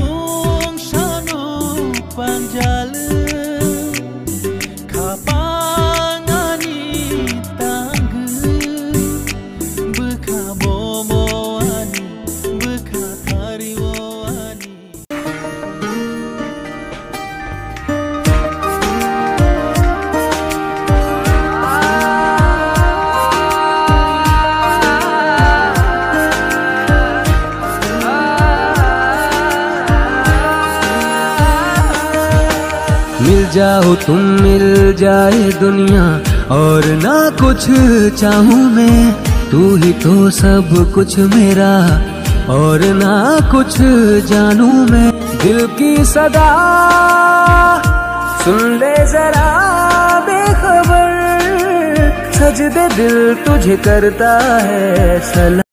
Mung shanu panjal Kapangani tang Beka bomoani Beka tariwani मिल जाओ तुम, मिल जाए दुनिया और ना कुछ चाहूं मैं। तू ही तो सब कुछ मेरा और ना कुछ जानूं मैं। दिल की सदा सुन ले जरा बेखबर, सजदे दिल तुझे करता है सलाम।